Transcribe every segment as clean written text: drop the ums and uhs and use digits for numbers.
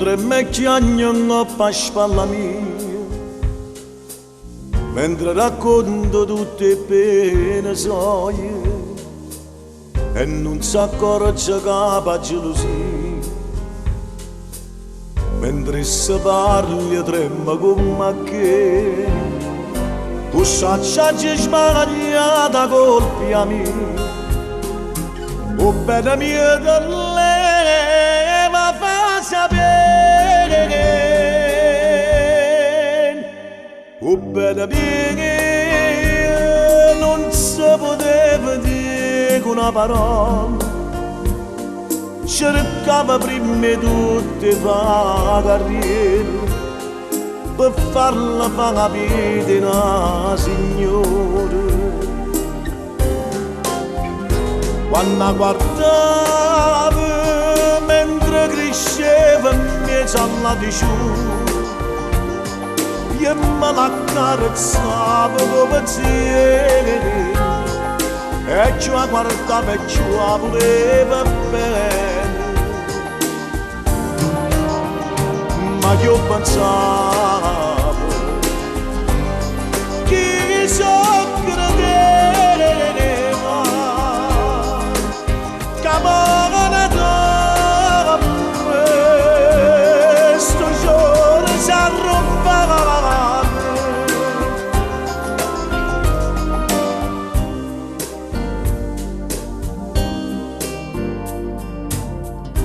mentre me chiagnano pa spalla mia, mentre racconto tutte le pene soie e non si accorge che la gelosia, mentre si parla trema come che usaccia ci sbagliata colpi a me. O bene mia da lei ma fa sapere, o bene mia non si poteva dire una parola, cercava prima di tutte la carriera per farla fare capire una signora. Quando guardavo mentre cresceva in mezzo alla diciura, io me la carezzavo come zia e ci guardava e ci voleva bene, ma io pensavo chi so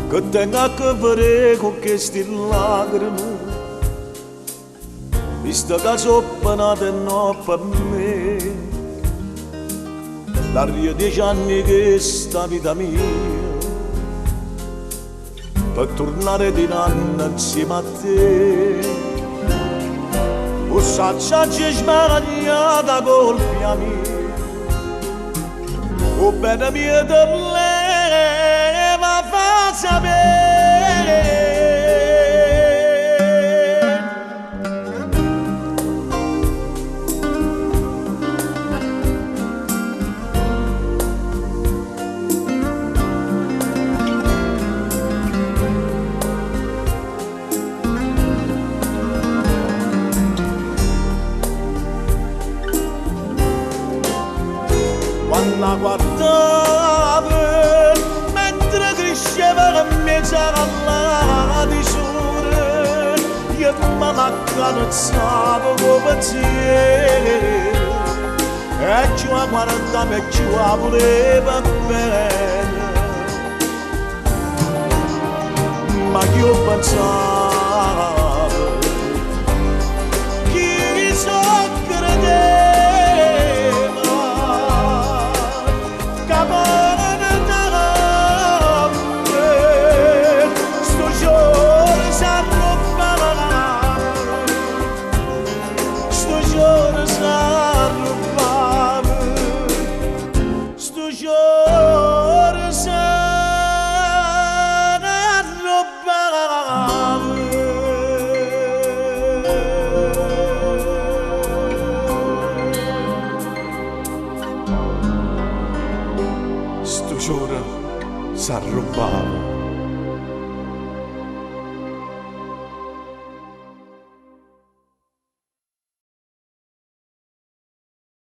che tengo a che vedere con queste lacrime, visto che sono no per me, dalle 10 anni che sta vita mia, per tornare di nanno insieme a te, o saccia ci sbagliata colpi a me, o bene mia da lei ma fa sapere. Quando guardavo mentre cresceva in mezzo alla disura, io me la carezzavo come zia e ci guardavo e ci voleva bene, ma io pensavo chi so credeva sto giorno s'arrubava.